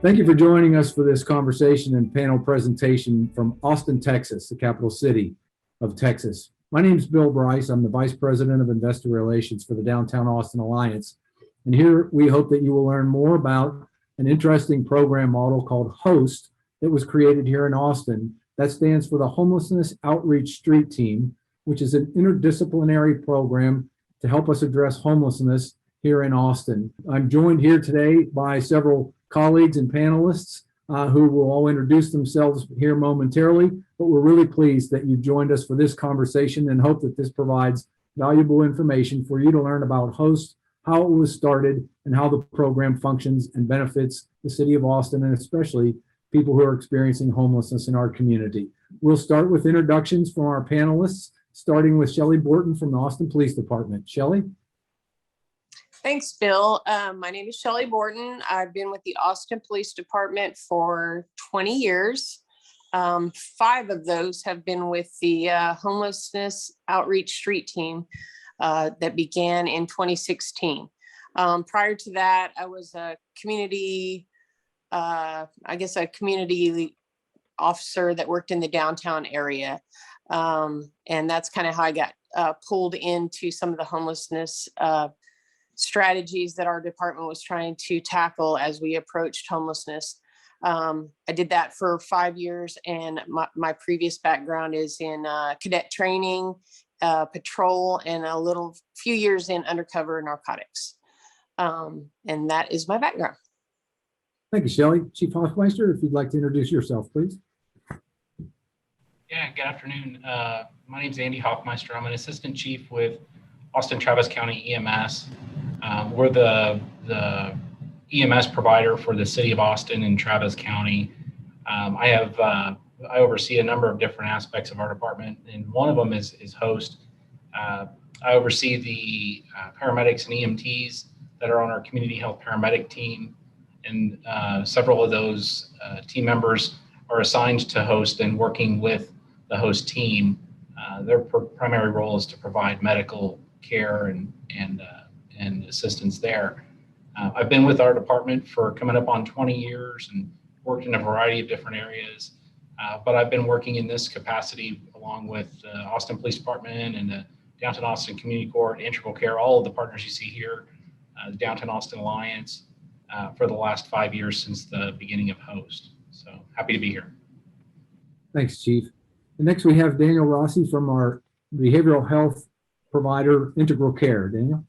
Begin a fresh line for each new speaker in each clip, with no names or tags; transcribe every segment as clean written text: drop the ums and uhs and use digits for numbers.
Thank you for joining us for this conversation and panel presentation from Austin, Texas, the capital city of Texas. My name is Bill Brice. I'm the Vice President of Investor Relations for the Downtown Austin Alliance. And here we hope that you will learn more about an interesting program model called HOST that was created here in Austin. That stands for the Homelessness Outreach Street Team, which is an interdisciplinary program to help us address homelessness here in Austin. I'm joined here today by several colleagues and panelists who will all introduce themselves here momentarily, but we're really pleased that you joined us for this conversation and hope that this provides valuable information for you to learn about HOST, how it was started, and how the program functions and benefits the city of Austin, and especially people who are experiencing homelessness in our community. We'll start with introductions from our panelists, starting with Shelley Borton from the Austin Police Department. Shelley?
Thanks, Bill. My name is Shelley Borton. I've been with the Austin Police Department for 20 years. 5 of those have been with the Homelessness Outreach Street Team that began in 2016. Prior to that, I was a community officer that worked in the downtown area. And that's kind of how I got pulled into some of the homelessness strategies that our department was trying to tackle as we approached homelessness. I did that for 5 years, and my previous background is in cadet training, patrol, and few years in undercover narcotics. And that is my background.
Thank you, Shelley. Chief Hofmeister, if you'd like to introduce yourself, please.
Yeah, good afternoon. My name is Andy Hofmeister. I'm an assistant chief with Austin Travis County EMS. We're the EMS provider for the city of Austin and Travis County. I oversee a number of different aspects of our department, and one of them is HOST. I oversee the paramedics and EMTs that are on our community health paramedic team, and several of those team members are assigned to HOST and working with the HOST team. Their primary role is to provide medical care and assistance there. I've been with our department for coming up on 20 years and worked in a variety of different areas, but I've been working in this capacity along with the Austin Police Department and the Downtown Austin Community Court, Integral Care, all of the partners you see here, the Downtown Austin Alliance, for the last 5 years since the beginning of HOST. So happy to be here.
Thanks, Chief. And next we have Daniel Rossi from our behavioral health provider, Integral Care. Daniel?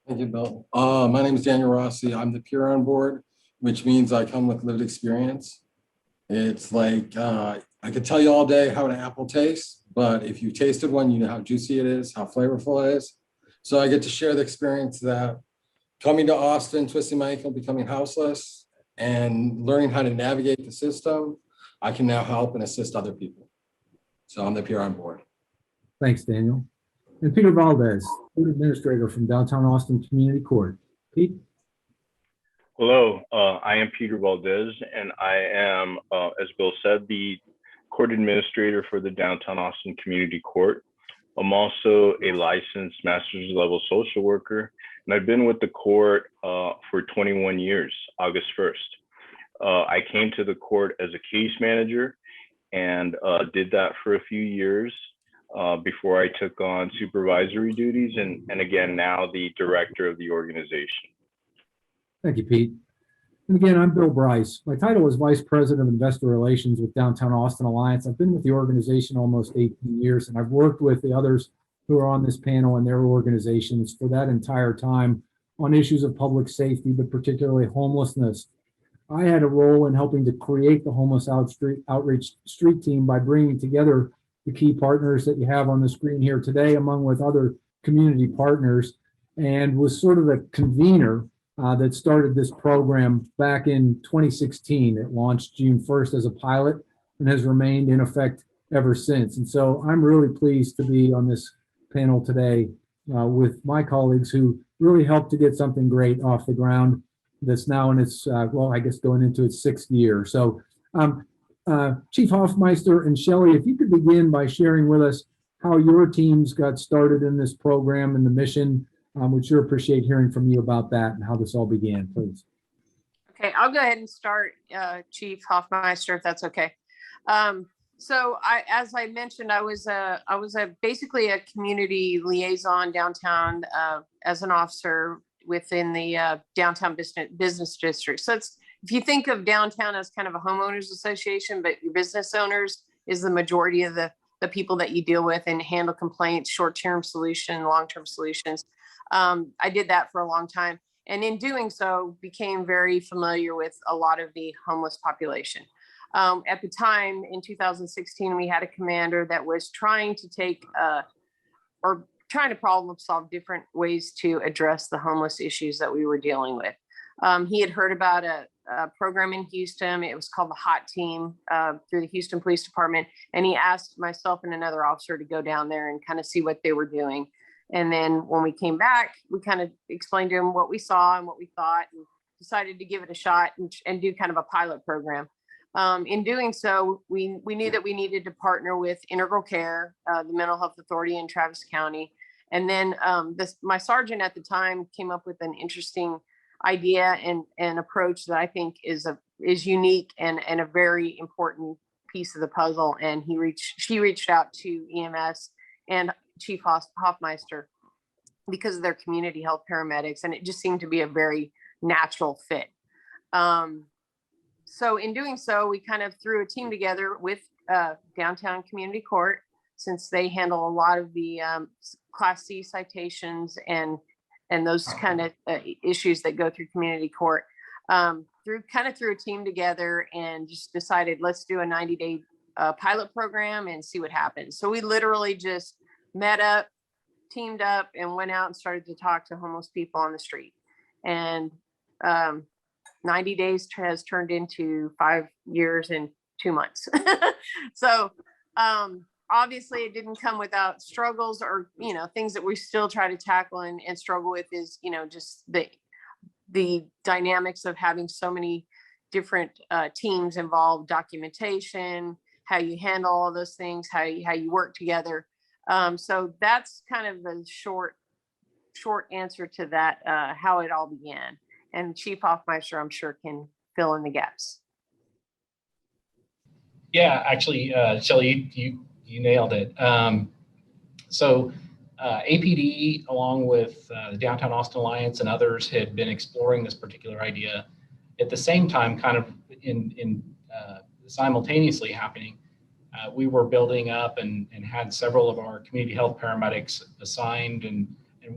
Thank you, Bill. My name is Daniel Rossi. I'm the peer on board, which means I come with lived experience. It's like, I could tell you all day how an apple tastes, but if you tasted one, you know how juicy it is, how flavorful it is. So I get to share the experience that coming to Austin, twisting my ankle, becoming houseless, and learning how to navigate the system, I can now help and assist other people. So I'm the peer on board.
Thanks, Daniel. And Peter Valdez, Court Administrator from Downtown Austin Community Court. Pete?
Hello, I am Peter Valdez, and I am, as Bill said, the Court Administrator for the Downtown Austin Community Court. I'm also a licensed master's level social worker, and I've been with the court for 21 years, August 1st. I came to the court as a case manager and did that for a few years before I took on supervisory duties and again, now the director of the organization.
Thank you, Pete. And again, I'm Bill Brice. My title is Vice President of Investor Relations with Downtown Austin Alliance. I've been with the organization almost 18 years, and I've worked with the others who are on this panel and their organizations for that entire time on issues of public safety, but particularly homelessness. I had a role in helping to create the Homeless Outreach Street Team by bringing together the key partners that you have on the screen here today, among with other community partners, and was sort of the convener that started this program back in 2016. It launched June 1st as a pilot and has remained in effect ever since. And so I'm really pleased to be on this panel today with my colleagues who really helped to get something great off the ground that's now in its, going into its 6th year. So Chief Hofmeister and Shelley, if you could begin by sharing with us how your teams got started in this program and the mission. We'd sure appreciate hearing from you about that and how this all began, please.
Okay, I'll go ahead and start, Chief Hofmeister, if that's okay. So as I mentioned, I was basically a community liaison downtown as an officer within the downtown business district. So if you think of downtown as kind of a homeowners association, but your business owners is the majority of the people that you deal with and handle complaints, short-term solution, long-term solutions. I did that for a long time. And in doing so, became very familiar with a lot of the homeless population. At the time in 2016, we had a commander that was trying to trying to problem solve different ways to address the homeless issues that we were dealing with. He had heard about a program in Houston. It was called the Hot Team through the Houston Police Department. And he asked myself and another officer to go down there and kind of see what they were doing. And then when we came back, we kind of explained to him what we saw and what we thought, and decided to give it a shot and do kind of a pilot program. In doing so, we knew that we needed to partner with Integral Care, the mental health authority in Travis County. And then my sergeant at the time came up with an interesting idea and approach that I think is unique and a very important piece of the puzzle. And she reached out to EMS and Chief Hofmeister because of their community health paramedics, and it just seemed to be a very natural fit. So in doing so, we kind of threw a team together with Downtown Community Court, since they handle a lot of the Class C citations and those kind of issues that go through community court. Threw a team together and just decided, let's do a 90-day pilot program and see what happens. So we literally just met up, teamed up, and went out and started to talk to homeless people on the street. And 90 days has turned into 5 years and 2 months. So obviously it didn't come without struggles or, things that we still try to tackle and struggle with is, just the dynamics of having so many different teams involved, documentation, how you handle all those things, how you work together. So that's kind of the short answer to that, how it all began. And Chief Hofmeister, I'm sure, can fill in the gaps.
Yeah, actually, Shelley, you nailed it. So APD, along with the Downtown Austin Alliance and others, had been exploring this particular idea. At the same time, kind of in simultaneously happening, we were building up and had several of our community health paramedics assigned and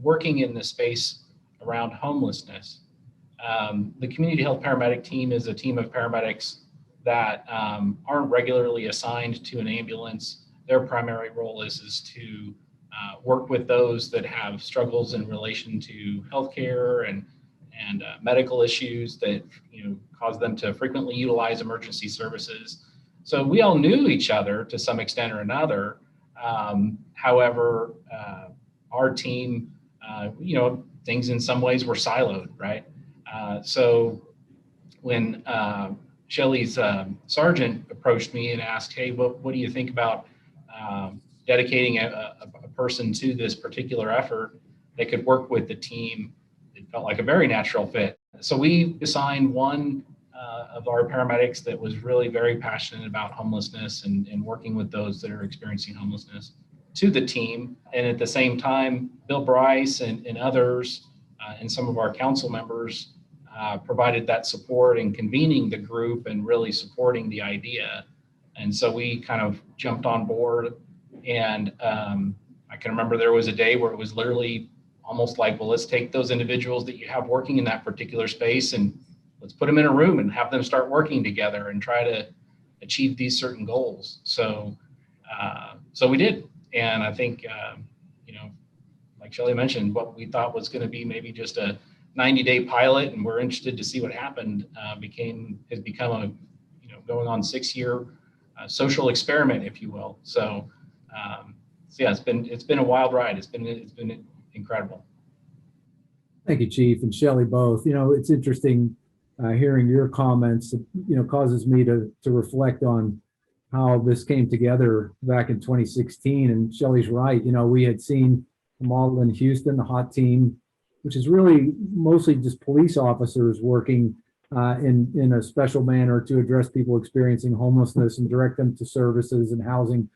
working in the space around homelessness. The community health paramedic team is a team of paramedics that aren't regularly assigned to an ambulance. Their primary role is to work with those that have struggles in relation to healthcare and medical issues that cause them to frequently utilize emergency services. So we all knew each other to some extent or another. However, our team, things in some ways were siloed, right? So when Shelley's sergeant approached me and asked, hey, what do you think about dedicating a person to this particular effort that could work with the team? It felt like a very natural fit. So we assigned one of our paramedics that was really very passionate about homelessness and working with those that are experiencing homelessness to the team. And at the same time, Bill Brice and others and some of our council members provided that support in convening the group and really supporting the idea. And so we kind of jumped on board. And I can remember there was a day where it was literally almost like, well, let's take those individuals that you have working in that particular space and let's put them in a room and have them start working together and try to achieve these certain goals. So we did. And I think, like Shelley mentioned, what we thought was going to be maybe just a 90-day pilot, and we're interested to see what happened, has become a, going on 6-year social experiment, if you will. So yeah, it's been a wild ride. It's been incredible.
Thank you, Chief and Shelley both. It's interesting hearing your comments. Causes me to reflect on how this came together back in 2016. And Shelley's right. We had seen a model in Houston, the Hot Team, which is really mostly just police officers working in a special manner to address people experiencing homelessness and direct them to services and housing.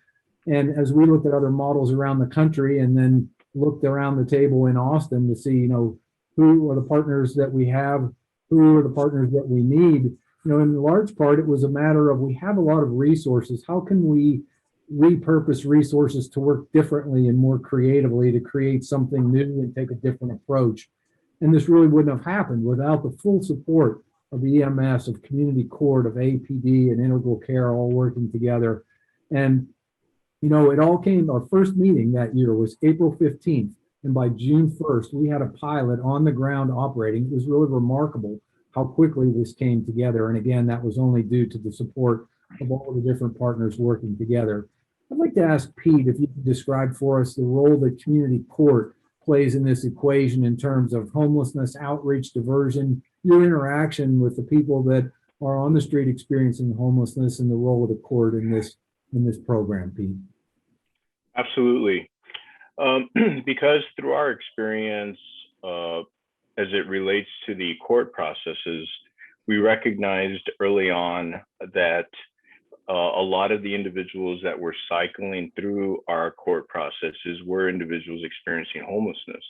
And as we looked at other models around the country and then looked around the table in Austin to see, who are the partners that we have, who are the partners that we need, in large part, it was a matter of we have a lot of resources. How can we repurpose resources to work differently and more creatively to create something new and take a different approach? And this really wouldn't have happened without the full support of EMS, of community court, of APD, and integral care all working together. And it all came, our first meeting that year was April 15th. And by June 1st, we had a pilot on the ground operating. It was really remarkable how quickly this came together. And again, that was only due to the support of all the different partners working together. I'd like to ask Pete if you could describe for us the role that community court plays in this equation in terms of homelessness, outreach, diversion, your interaction with the people that are on the street experiencing homelessness, and the role of the court in this program, Pete.
Absolutely. Because through our experience, as it relates to the court processes, we recognized early on that a lot of the individuals that were cycling through our court processes were individuals experiencing homelessness.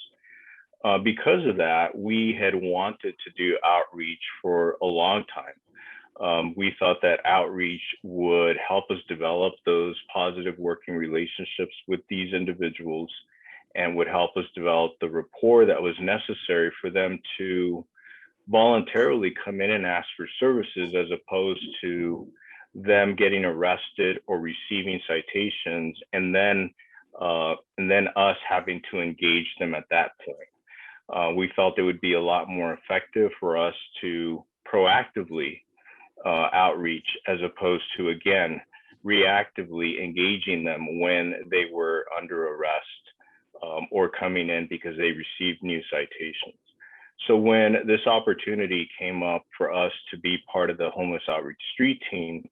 Because of that, we had wanted to do outreach for a long time. We thought that outreach would help us develop those positive working relationships with these individuals and would help us develop the rapport that was necessary for them to voluntarily come in and ask for services, as opposed to them getting arrested or receiving citations and then us having to engage them at that point. We felt it would be a lot more effective for us to proactively outreach, as opposed to, again, reactively engaging them when they were under arrest or coming in because they received new citations. So when this opportunity came up for us to be part of the Homeless Outreach Street Team,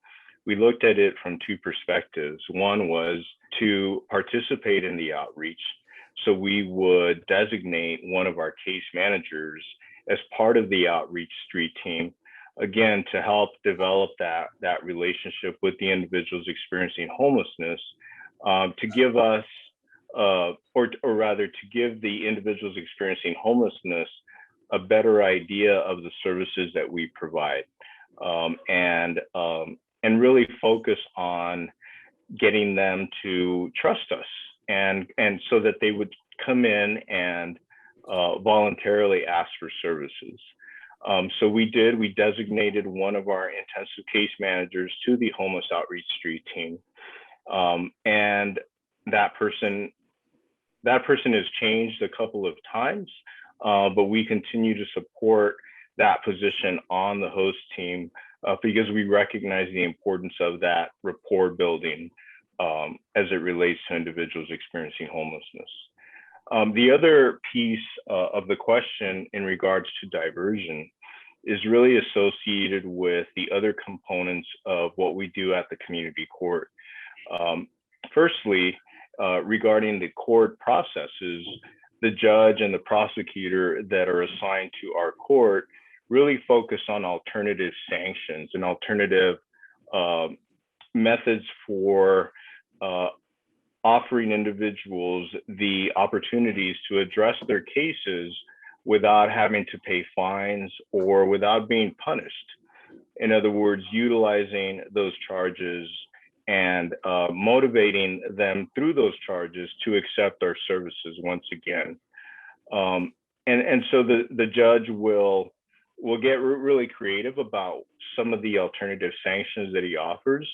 we looked at it from two perspectives. One was to participate in the outreach. So we would designate one of our case managers as part of the outreach street team, again, to help develop that relationship with the individuals experiencing homelessness, to give us, or rather to give the individuals experiencing homelessness a better idea of the services that we provide, and really focus on getting them to trust us, and so that they would come in and voluntarily ask for services. So we designated one of our intensive case managers to the Homeless Outreach Street Team. And that person has changed a couple of times, but we continue to support that position on the host team because we recognize the importance of that rapport building as it relates to individuals experiencing homelessness. The other piece of the question in regards to diversion is really associated with the other components of what we do at the community court. Firstly, regarding the court processes, the judge and the prosecutor that are assigned to our court really focus on alternative sanctions and alternative methods for offering individuals the opportunities to address their cases without having to pay fines or without being punished. In other words, utilizing those charges and motivating them through those charges to accept our services once again. And so the judge will get really creative about some of the alternative sanctions that he offers.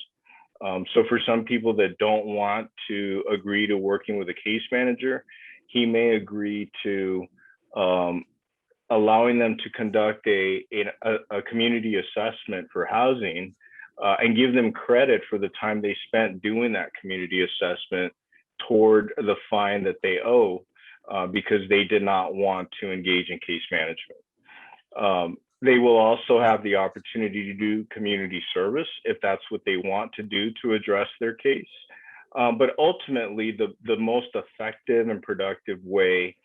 So for some people that don't want to agree to working with a case manager, he may agree to allowing them to conduct a community assessment for housing and give them credit for the time they spent doing that community assessment toward the fine that they owe because they did not want to engage in case management. They will also have the opportunity to do community service if that's what they want to do to address their case. But ultimately, the most effective and productive way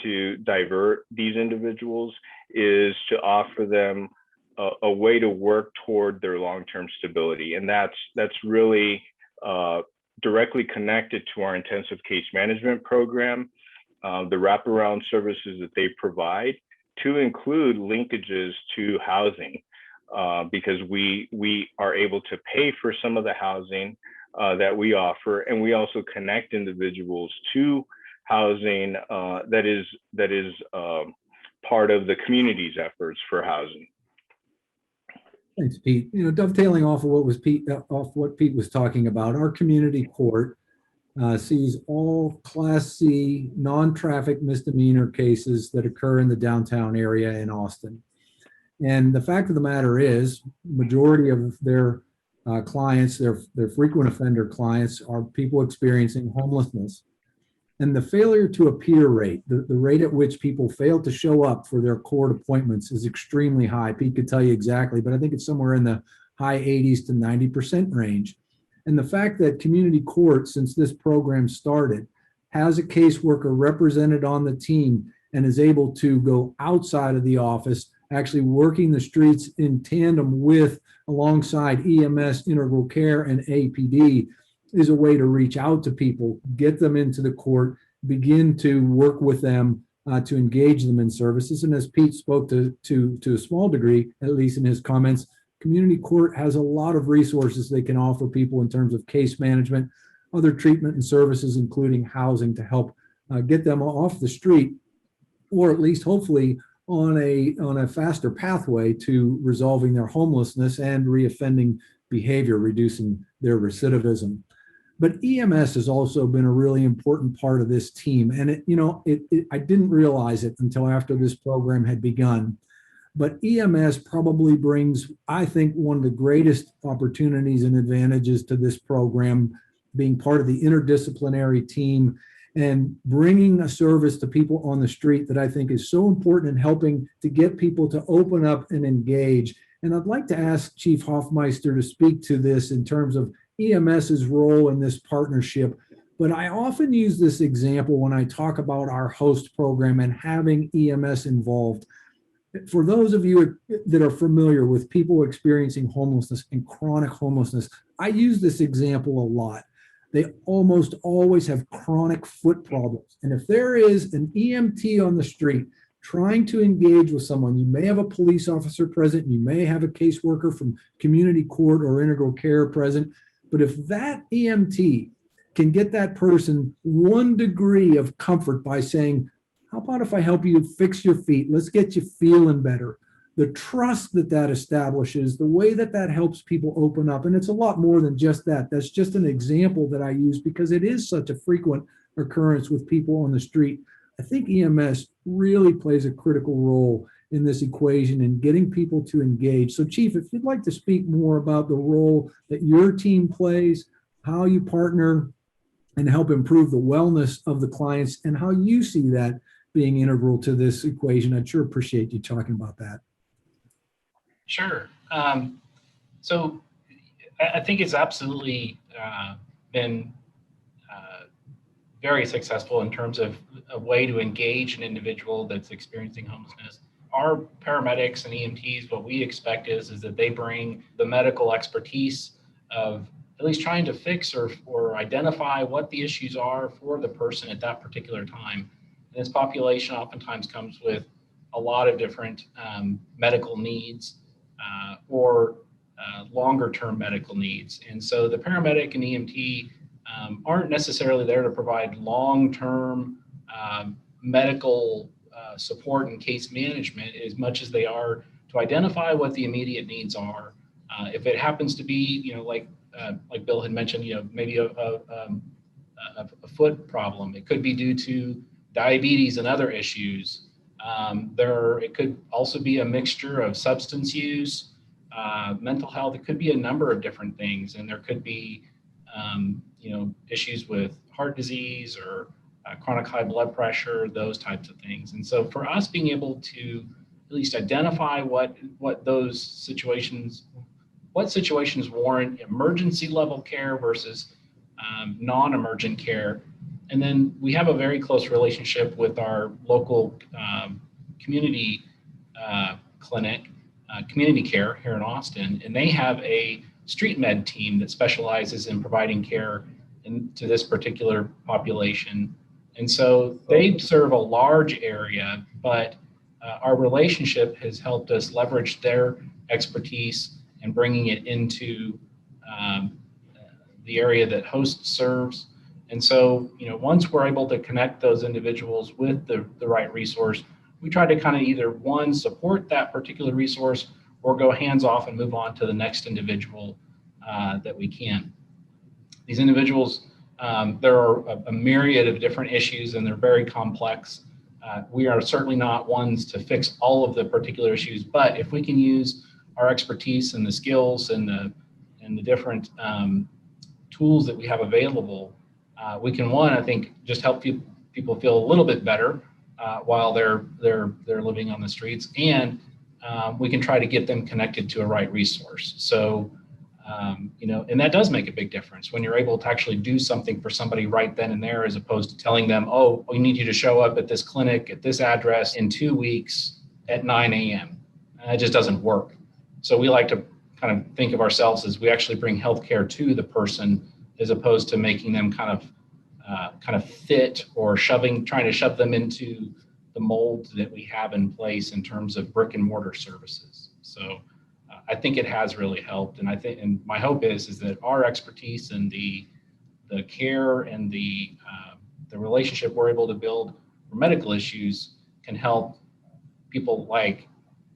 to divert these individuals is to offer them a way to work toward their long-term stability. And that's really directly connected to our intensive case management program, the wraparound services that they provide, to include linkages to housing, because we are able to pay for some of the housing that we offer, and we also connect individuals to housing that is part of the community's efforts for housing.
Thanks, Pete. Dovetailing off of what Pete was talking about, our community court sees all Class C non-traffic misdemeanor cases that occur in the downtown area in Austin. And the fact of the matter is, majority of their clients, their frequent offender clients, are people experiencing homelessness. And the failure to appear rate, the rate at which people fail to show up for their court appointments, is extremely high. Pete could tell you exactly, but I think it's somewhere in the high 80s to 90% range. And the fact that community court, since this program started, has a caseworker represented on the team and is able to go outside of the office, actually working the streets in tandem with, alongside EMS, Integral Care, and APD, is a way to reach out to people, get them into the court, begin to work with them to engage them in services. And as Pete spoke to a small degree, at least in his comments, community court has a lot of resources they can offer people in terms of case management, other treatment and services, including housing, to help get them off the street, or at least hopefully on a faster pathway to resolving their homelessness and reoffending behavior, reducing their recidivism. But EMS has also been a really important part of this team. And I didn't realize it until after this program had begun. But EMS probably brings, I think, one of the greatest opportunities and advantages to this program, being part of the interdisciplinary team and bringing a service to people on the street that I think is so important in helping to get people to open up and engage. And I'd like to ask Chief Hofmeister to speak to this in terms of EMS's role in this partnership. But I often use this example when I talk about our host program and having EMS involved. For those of you that are familiar with people experiencing homelessness and chronic homelessness, I use this example a lot. They almost always have chronic foot problems. And if there is an EMT on the street trying to engage with someone, you may have a police officer present, you may have a caseworker from community court or integral care present, but if that EMT can get that person one degree of comfort by saying, how about if I help you fix your feet? Let's get you feeling better. The trust that establishes, the way that helps people open up. And it's a lot more than just that. That's just an example that I use because it is such a frequent occurrence with people on the street. I think EMS really plays a critical role in this equation and getting people to engage. So Chief, if you'd like to speak more about the role that your team plays, how you partner and help improve the wellness of the clients, and how you see that being integral to this equation, I'd sure appreciate you talking about that.
Sure. So I think it's absolutely been very successful in terms of a way to engage an individual that's experiencing homelessness. Our paramedics and EMTs, what we expect is that they bring the medical expertise of at least trying to fix or identify what the issues are for the person at that particular time. And this population oftentimes comes with a lot of different medical needs or longer term medical needs. And so the paramedic and EMT aren't necessarily there to provide long-term medical support and case management as much as they are to identify what the immediate needs are. If it happens to be, like Bill had mentioned, maybe a foot problem, it could be due to diabetes and other issues. It could also be a mixture of substance use, mental health. It could be a number of different things, and there could be issues with heart disease or chronic high blood pressure, those types of things. And so for us being able to at least identify what situations warrant emergency level care versus non-emergent care. And then we have a very close relationship with our local community clinic community care here in Austin, and they have a street med team that specializes in providing care to this particular population. And so they serve a large area, but our relationship has helped us leverage their expertise and bringing it into the area that host serves. And so, once we're able to connect those individuals with the right resource, we try to kind of either one, support that particular resource, or go hands off and move on to the next individual that we can. These individuals, there are a myriad of different issues, and they're very complex. We are certainly not ones to fix all of the particular issues, but if we can use our expertise and the skills and the different tools that we have available, we can, one, I think, just help people feel a little bit better while they're living on the streets, and we can try to get them connected to a right resource. So, and that does make a big difference when you're able to actually do something for somebody right then and there, as opposed to telling them, oh, we need you to show up at this clinic at this address in 2 weeks at 9 a.m. It just doesn't work. So we like to kind of think of ourselves as we actually bring healthcare to the person, as opposed to making them kind of fit or trying to shove them into the mold that we have in place in terms of brick and mortar services. So I think it has really helped, and my hope is that our expertise and the care and the relationship we're able to build for medical issues can help people like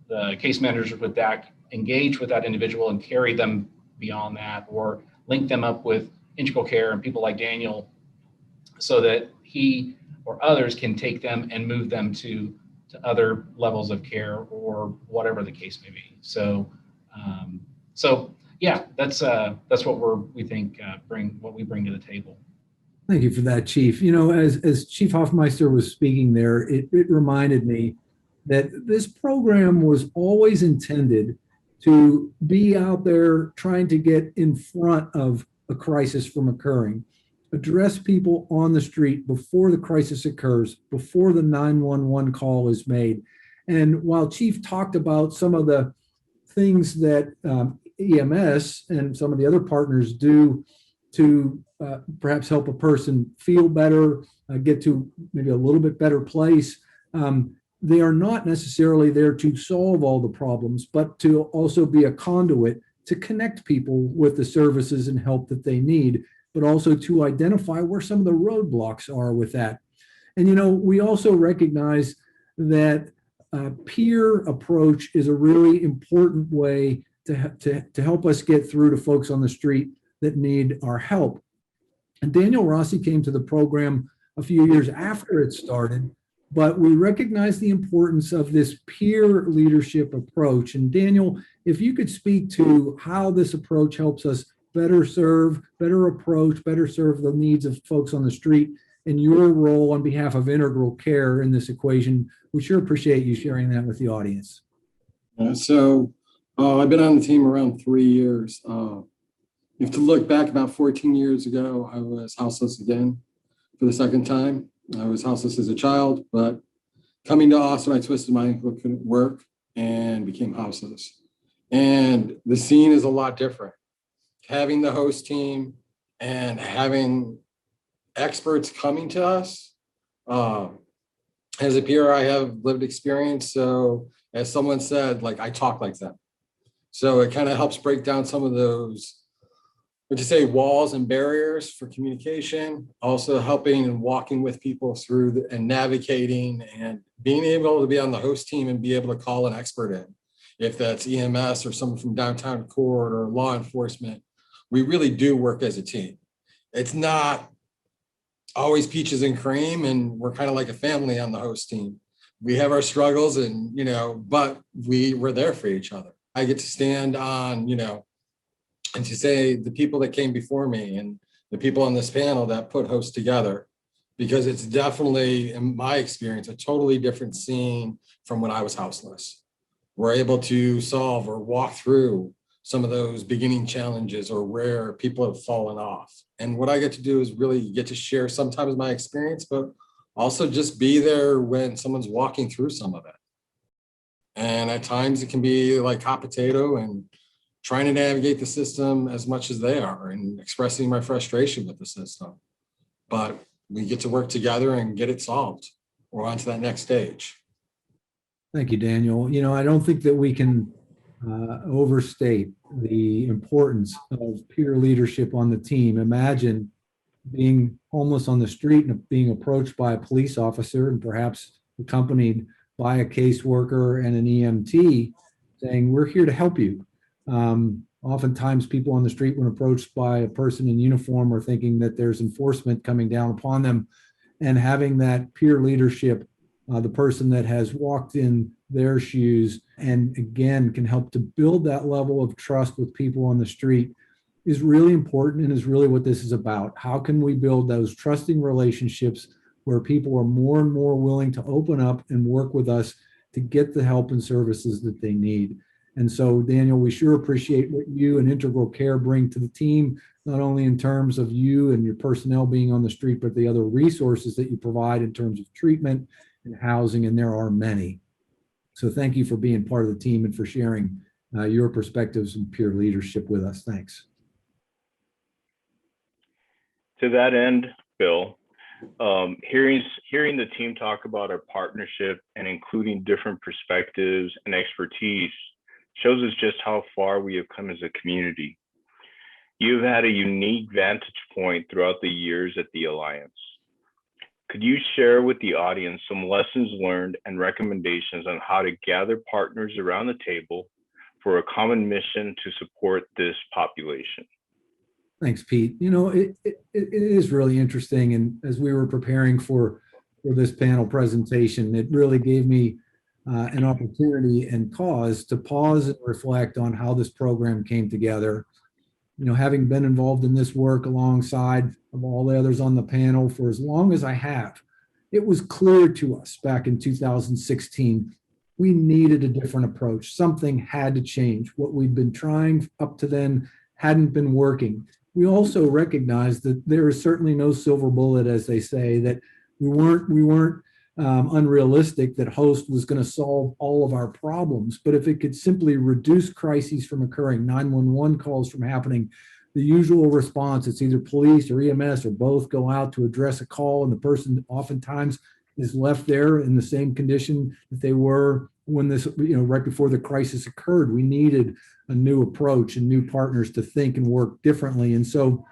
the case managers with that engage with that individual and carry them beyond that, or link them up with integral care and people like Daniel, so that he or others can take them and move them to other levels of care, or whatever the case may be. So yeah, that's what we think what we bring to the table.
Thank you for that, Chief. As Chief Hofmeister was speaking there, it reminded me that this program was always intended to be out there trying to get in front of a crisis from occurring, address people on the street before the crisis occurs, before the 911 call is made. And while Chief talked about some of the things that EMS and some of the other partners do to perhaps help a person feel better, get to maybe a little bit better place, they are not necessarily there to solve all the problems, but to also be a conduit to connect people with the services and help that they need, but also to identify where some of the roadblocks are with that. And, we also recognize that peer approach is a really important way to help us get through to folks on the street that need our help. And Daniel Rossi came to the program a few years after it started, but we recognize the importance of this peer leadership approach. And Daniel, if you could speak to how this approach helps us better serve the needs of folks on the street, and your role on behalf of Integral Care in this equation, we sure appreciate you sharing that with the audience.
I've been on the team around 3 years. You have to look back about 14 years ago, I was houseless again for the second time. I was houseless as a child, but coming to Austin, I twisted my ankle, couldn't work, and became houseless. And the scene is a lot different. Having the host team and having experts coming to us. As a peer, I have lived experience. So as someone said, I talk like them. So it kind of helps break down some of those, walls and barriers for communication, also helping and walking with people through and navigating and being able to be on the host team and be able to call an expert in. If that's EMS or someone from downtown court or law enforcement, we really do work as a team. It's not always peaches and cream, and we're kind of like a family on the host team. We have our struggles and, but we're there for each other. I get to stand on, and to say the people that came before me and the people on this panel that put hosts together, because it's definitely, in my experience, a totally different scene from when I was houseless. We're able to solve or walk through some of those beginning challenges or where people have fallen off. And what I get to do is really get to share sometimes my experience, but also just be there when someone's walking through some of it. And at times it can be like hot potato and trying to navigate the system as much as they are and expressing my frustration with the system. But we get to work together and get it solved. We're on to that next stage.
Thank you, Daniel. You know, I don't think that we can overstate the importance of peer leadership on the team. Imagine being homeless on the street and being approached by a police officer and perhaps accompanied by a caseworker and an EMT saying, "We're here to help you." Oftentimes people on the street, when approached by a person in uniform, are thinking that there's enforcement coming down upon them, and having that peer leadership, the person that has walked in their shoes and again can help to build that level of trust with people on the street, is really important and is really what this is about. How can we build those trusting relationships where people are more and more willing to open up and work with us to get the help and services that they need? And so, Daniel, we sure appreciate what you and Integral Care bring to the team, not only in terms of you and your personnel being on the street, but the other resources that you provide in terms of treatment and housing, and there are many. So thank you for being part of the team and for sharing your perspectives and peer leadership with us. Thanks.
To that end, Bill, hearing the team talk about our partnership and including different perspectives and expertise shows us just how far we have come as a community. You've had a unique vantage point throughout the years at the Alliance. Could you share with the audience some lessons learned and recommendations on how to gather partners around the table for a common mission to support this population?
Thanks, Pete. You know, it is really interesting. And as we were preparing for this panel presentation, it really gave me an opportunity and cause to pause and reflect on how this program came together. You know, having been involved in this work alongside of all the others on the panel for as long as I have, it was clear to us back in 2016, we needed a different approach. Something had to change. What we'd been trying up to then hadn't been working. We also recognized that there is certainly no silver bullet, as they say, that we weren't unrealistic that HOST was going to solve all of our problems. But if it could simply reduce crises from occurring, 911 calls from happening, the usual response, it's either police or EMS or both go out to address a call, and the person oftentimes is left there in the same condition that they were when this, right before the crisis occurred. We needed a new approach and new partners to think and work differently. And so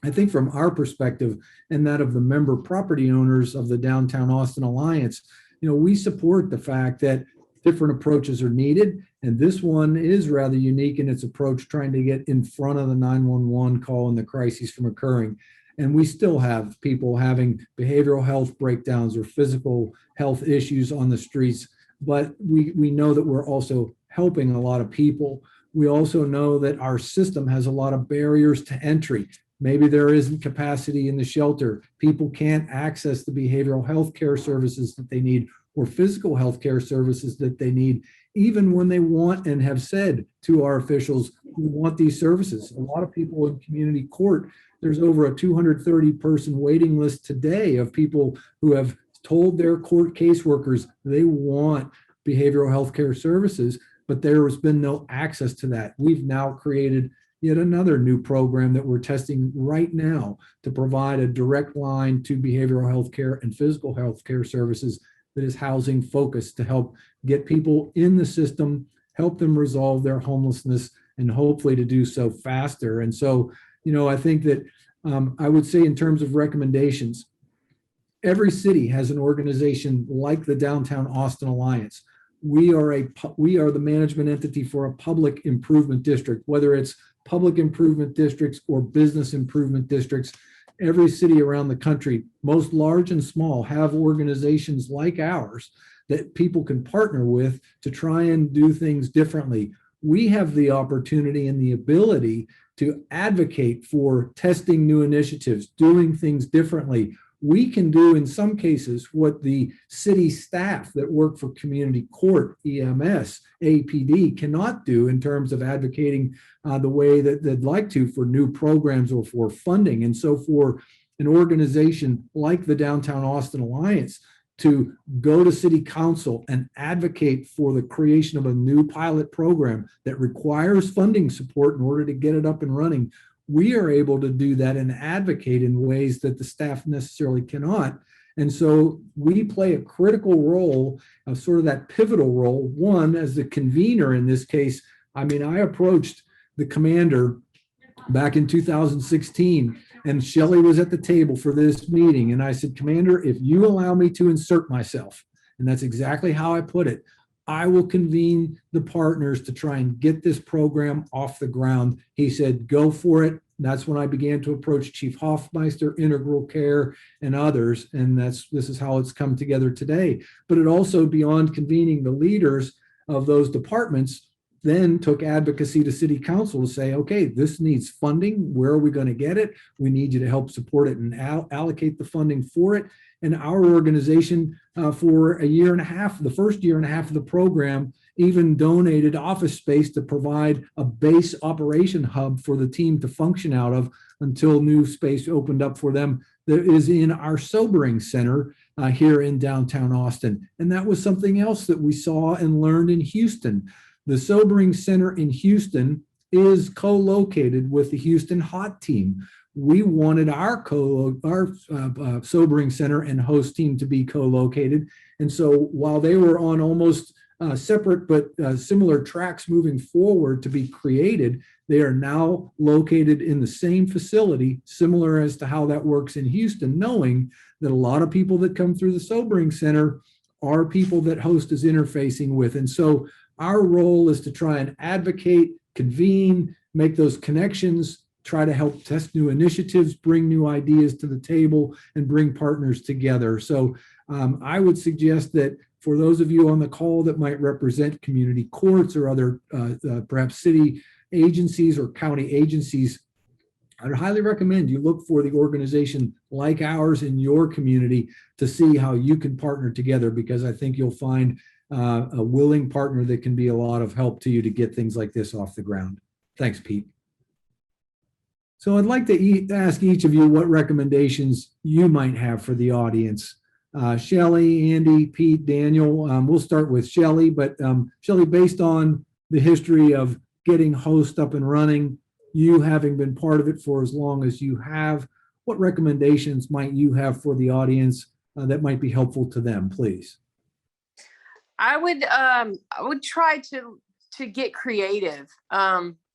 I think from our perspective and that of the member property owners of the Downtown Austin Alliance, we support the fact that different approaches are needed. And this one is rather unique in its approach, trying to get in front of the 911 call and the crises from occurring. And we still have people having behavioral health breakdowns or physical health issues on the streets. But we know that we're also helping a lot of people. We also know that our system has a lot of barriers to entry. Maybe there isn't capacity in the shelter. People can't access the behavioral health care services that they need or physical health care services that they need, even when they want and have said to our officials, we want these services. A lot of people in community court, there's over a 230-person waiting list today of people who have told their court caseworkers they want behavioral health care services, but there has been no access to that. We've now created yet another new program that we're testing right now to provide a direct line to behavioral health care and physical health care services that is housing focused to help get people in the system, help them resolve their homelessness, and hopefully to do so faster. And so, I think that I would say in terms of recommendations, every city has an organization like the Downtown Austin Alliance. We are the management entity for a public improvement district, whether it's public improvement districts or business improvement districts. Every city around the country, most large and small, have organizations like ours that people can partner with to try and do things differently. We have the opportunity and the ability to advocate for testing new initiatives, doing things differently. We can do, in some cases, what the city staff that work for community court, EMS, APD cannot do in terms of advocating the way that they'd like to for new programs or for funding. And so for an organization like the Downtown Austin Alliance to go to city council and advocate for the creation of a new pilot program that requires funding support in order to get it up and running, we are able to do that and advocate in ways that the staff necessarily cannot. And so we play a critical role, sort of that pivotal role. One, as the convener in this case, I mean, I approached the commander back in 2016, and Shelley was at the table for this meeting. And I said, Commander, if you allow me to insert myself, and that's exactly how I put it, I will convene the partners to try and get this program off the ground. He said, go for it. That's when I began to approach Chief Hofmeister, Integral Care, and others. And this is how it's come together today. But it also, beyond convening the leaders of those departments, then took advocacy to city council to say, okay, this needs funding. Where are we going to get it? We need you to help support it and allocate the funding for it. And our organization for a year and a half, the first year and a half of the program, even donated office space to provide a base operation hub for the team to function out of until new space opened up for them. That is in our sobering center here in downtown Austin. And that was something else that we saw and learned in Houston. The sobering center in Houston is co-located with the Houston Hot Team. We wanted our sobering center and host team to be co-located. And so while they were on almost separate but similar tracks moving forward to be created, they are now located in the same facility, similar as to how that works in Houston, knowing that a lot of people that come through the sobering center are people that host is interfacing with. And so our role is to try and advocate, convene, make those connections, try to help test new initiatives, bring new ideas to the table, and bring partners together. So I would suggest that for those of you on the call that might represent community courts or other perhaps city agencies or county agencies, I'd highly recommend you look for the organization like ours in your community to see how you can partner together, because I think you'll find a willing partner that can be a lot of help to you to get things like this off the ground. Thanks, Pete. So I'd like to ask each of you what recommendations you might have for the audience. Shelley, Andy, Pete, Daniel, we'll start with Shelley, but Shelley, based on the history of getting Host up and running, you having been part of it for as long as you have, what recommendations might you have for the audience that might be helpful to them, please?
I would try to get creative.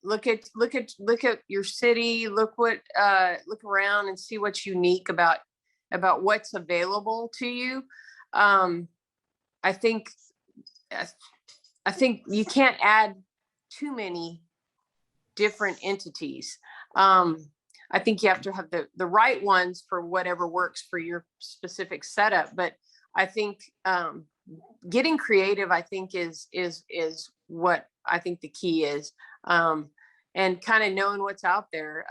Look at your city. Look around and see what's unique about what's available to you. I think you can't add too many different entities. I think you have to have the right ones for whatever works for your specific setup. But I think getting creative, I think is what I think the key is, and kind of knowing what's out there.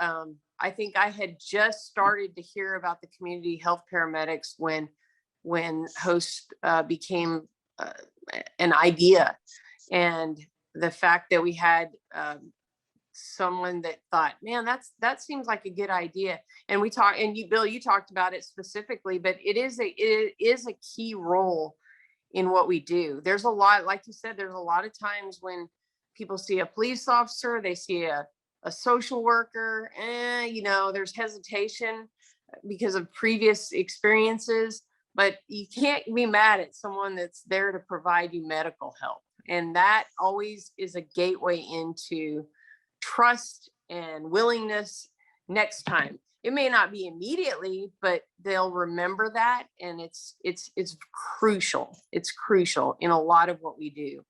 I think I had just started to hear about the community health paramedics when Host became an idea, and the fact that we had someone that thought, man, that seems like a good idea. And we talked, and Bill, you talked about it specifically, but it is a key role in what we do. There's a lot, like you said, there's a lot of times when people see a police officer, they see a social worker, there's hesitation because of previous experiences, but you can't be mad at someone that's there to provide you medical help. And that always is a gateway into trust and willingness next time. It may not be immediately, but they'll remember that. And it's crucial. It's crucial in a lot of what we do.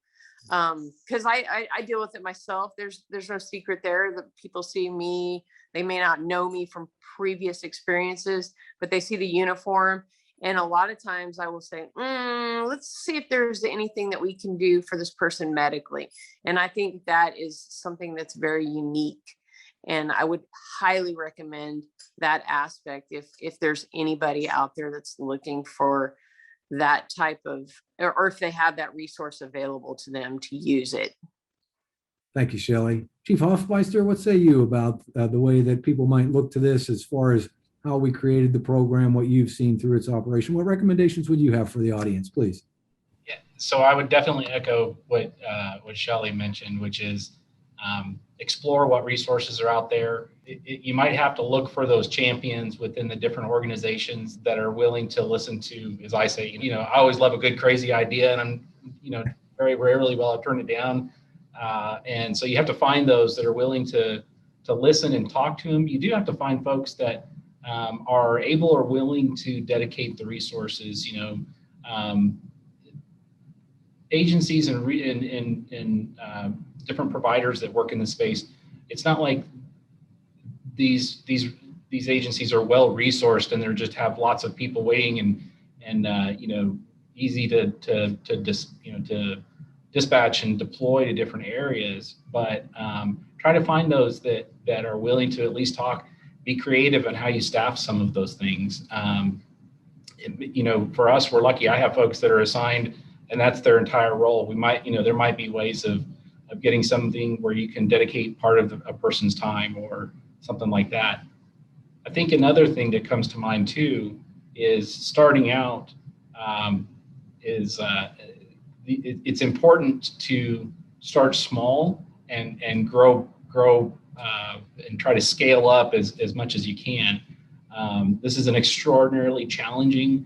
Because I deal with it myself. There's no secret there that people see me. They may not know me from previous experiences, but they see the uniform. And a lot of times I will say, let's see if there's anything that we can do for this person medically. And I think that is something that's very unique. And I would highly recommend that aspect if there's anybody out there that's looking for that type of, or if they have that resource available to them to use it.
Thank you, Shelley. Chief Hofmeister, what say you about the way that people might look to this as far as how we created the program, what you've seen through its operation. What recommendations would you have for the audience, please?
Yeah, so I would definitely echo what Shelley mentioned, which is explore what resources are out there. You might have to look for those champions within the different organizations that are willing to listen to, as I say, I always love a good, crazy idea, and I'm, very rarely will I turn it down. And so you have to find those that are willing to listen and talk to them. You do have to find folks that are able or willing to dedicate the resources, agencies and different providers that work in the space. It's not like these agencies are well resourced and they just have lots of people waiting and easy to dispatch and deploy to different areas. But try to find those that are willing to at least talk, be creative on how you staff some of those things. For us, we're lucky. I have folks that are assigned, and that's their entire role. We might, there might be ways of getting something where you can dedicate part of a person's time or something like that. I think another thing that comes to mind too is starting out it's important to start small and grow and try to scale up as much as you can. This is an extraordinarily challenging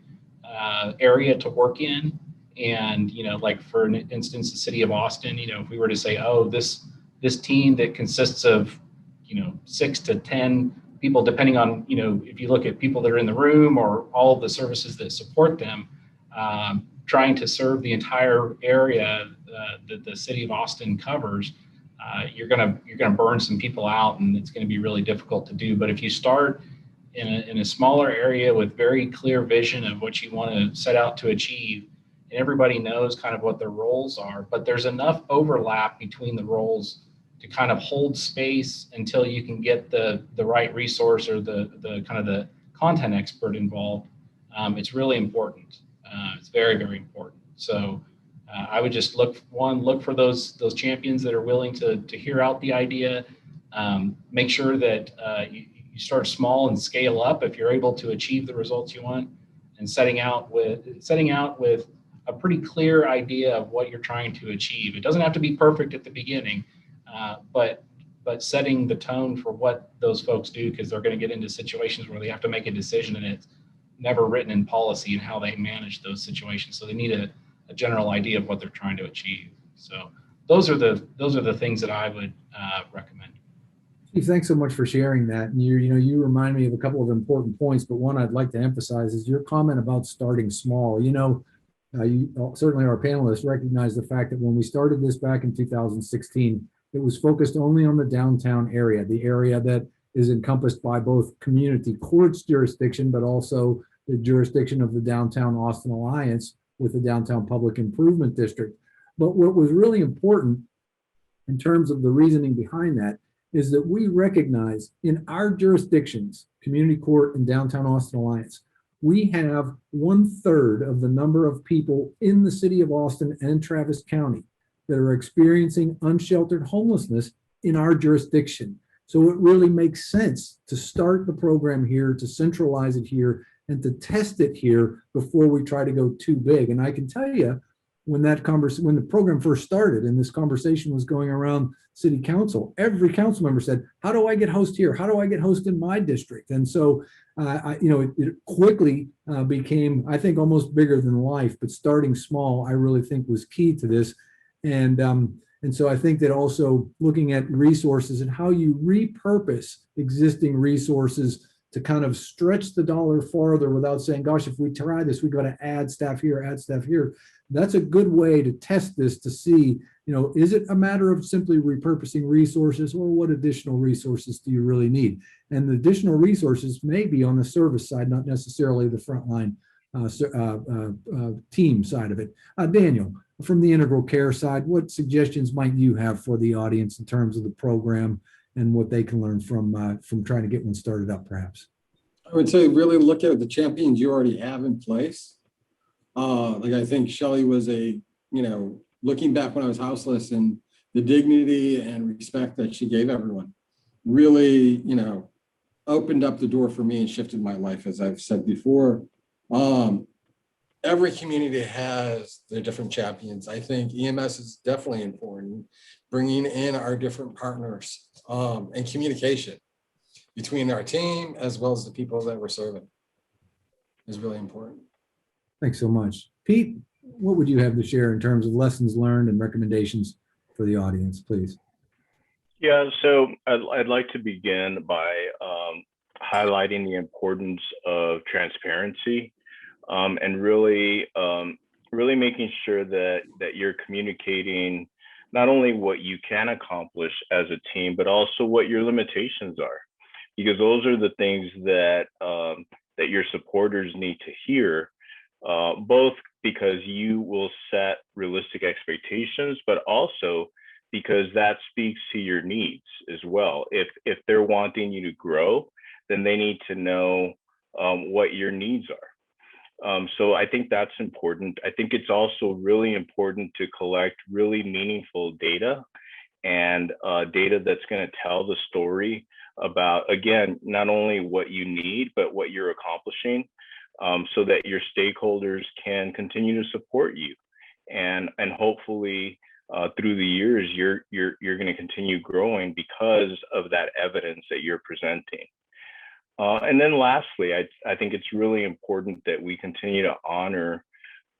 area to work in. And, like for instance, the city of Austin, if we were to say, oh, this team that consists of, 6 to 10 people, depending on, if you look at people that are in the room or all of the services that support them, trying to serve the entire area that the city of Austin covers, you're gonna burn some people out, and it's going to be really difficult to do. But if you start in a smaller area with very clear vision of what you want to set out to achieve, and everybody knows kind of what their roles are, but there's enough overlap between the roles to kind of hold space until you can get the right resource or the kind of the content expert involved. It's really important. It's very, very important. So I would just look for those champions that are willing to hear out the idea. Make sure that you start small and scale up if you're able to achieve the results you want, and setting out with a pretty clear idea of what you're trying to achieve. It doesn't have to be perfect at the beginning, but setting the tone for what those folks do, because they're going to get into situations where they have to make a decision and it's never written in policy and how they manage those situations. So they need a general idea of what they're trying to achieve. So those are the things that I would recommend.
Steve, thanks so much for sharing that. And you remind me of a couple of important points, but one I'd like to emphasize is your comment about starting small. Certainly our panelists recognize the fact that when we started this back in 2016, it was focused only on the downtown area, the area that is encompassed by both community courts jurisdiction, but also the jurisdiction of the Downtown Austin Alliance with the Downtown Public Improvement District. But what was really important in terms of the reasoning behind that is that we recognize in our jurisdictions, community court and Downtown Austin Alliance, we have 1/3 of the number of people in the city of Austin and Travis County that are experiencing unsheltered homelessness in our jurisdiction. So it really makes sense to start the program here, to centralize it here, and to test it here before we try to go too big. And I can tell you, when the program first started and this conversation was going around city council, every council member said, how do I get host here? How do I get host in my district? And so, it quickly became, I think, almost bigger than life, but starting small, I really think was key to this. And so I think that also looking at resources and how you repurpose existing resources to kind of stretch the dollar farther without saying, gosh, if we try this, we got to add staff here, add staff here. That's a good way to test this to see, is it a matter of simply repurposing resources, or what additional resources do you really need? And the additional resources may be on the service side, not necessarily the frontline team side of it. Daniel, from the integral care side, what suggestions might you have for the audience in terms of the program and what they can learn from trying to get one started up, perhaps?
I would say really look at the champions you already have in place. I think Shelley was looking back when I was houseless, and the dignity and respect that she gave everyone really, opened up the door for me and shifted my life, as I've said before. Every community has their different champions. I think EMS is definitely important, bringing in our different partners and communication between our team as well as the people that we're serving is really important.
Thanks so much. Pete, what would you have to share in terms of lessons learned and recommendations for the audience, please?
Yeah, so I'd like to begin by highlighting the importance of transparency and really making sure that you're communicating not only what you can accomplish as a team, but also what your limitations are, because those are the things that that your supporters need to hear, both because you will set realistic expectations, but also because that speaks to your needs as well. If they're wanting you to grow, then they need to know what your needs are. So I think that's important. I think it's also really important to collect really meaningful data and data that's going to tell the story about, again, not only what you need, but what you're accomplishing, so that your stakeholders can continue to support you. And hopefully through the years, you're going to continue growing because of that evidence that you're presenting. And then lastly, I think it's really important that we continue to honor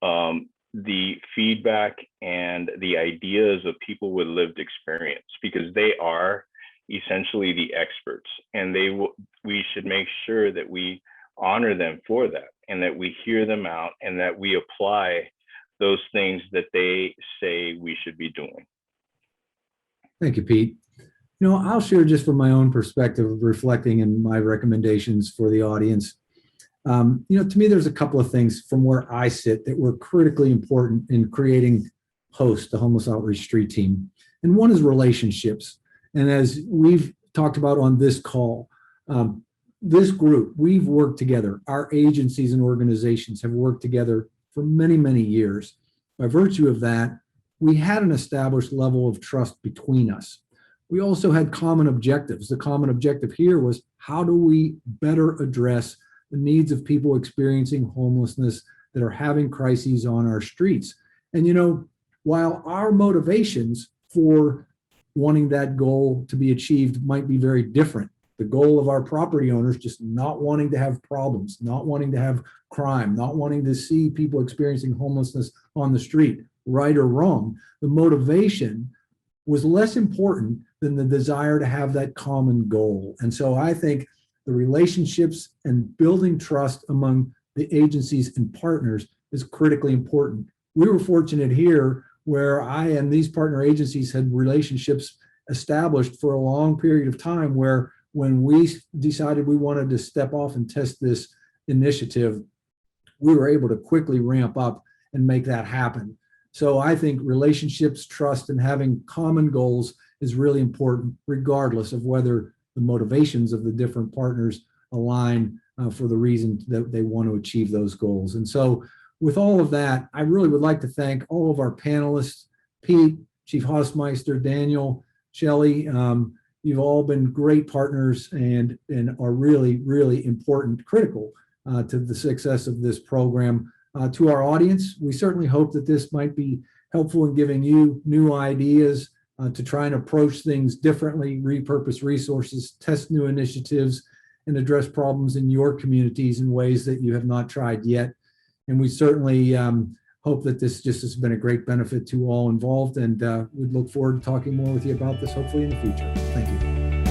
the feedback and the ideas of people with lived experience, because they are essentially the experts, and we should make sure that we honor them for that, and that we hear them out, and that we apply those things that they say we should be doing.
Thank you, Pete. You know, I'll share just from my own perspective of reflecting and my recommendations for the audience. You know, to me, there's a couple of things from where I sit that were critically important in creating HOST, the Homeless Outreach Street Team. And one is relationships. And as we've talked about on this call, this group, we've worked together. Our agencies and organizations have worked together for many, many years. By virtue of that, we had an established level of trust between us. We also had common objectives. The common objective here was, how do we better address the needs of people experiencing homelessness that are having crises on our streets? And, you know, while our motivations for wanting that goal to be achieved might be very different, the goal of our property owners just not wanting to have problems, not wanting to have crime, not wanting to see people experiencing homelessness on the street, right or wrong, the motivation was less important than the desire to have that common goal. And so I think the relationships and building trust among the agencies and partners is critically important. We were fortunate here where I and these partner agencies had relationships established for a long period of time, where when we decided we wanted to step off and test this initiative, we were able to quickly ramp up and make that happen. So I think relationships, trust, and having common goals is really important, regardless of whether the motivations of the different partners align for the reason that they want to achieve those goals. And so with all of that, I really would like to thank all of our panelists, Pete, Chief Hofmeister, Daniel, Shelley. You've all been great partners and are really, really important, critical to the success of this program. To our audience, we certainly hope that this might be helpful in giving you new ideas to try and approach things differently, repurpose resources, test new initiatives, and address problems in your communities in ways that you have not tried yet. And we certainly hope that this just has been a great benefit to all involved, and we'd look forward to talking more with you about this hopefully in the future. Thank you.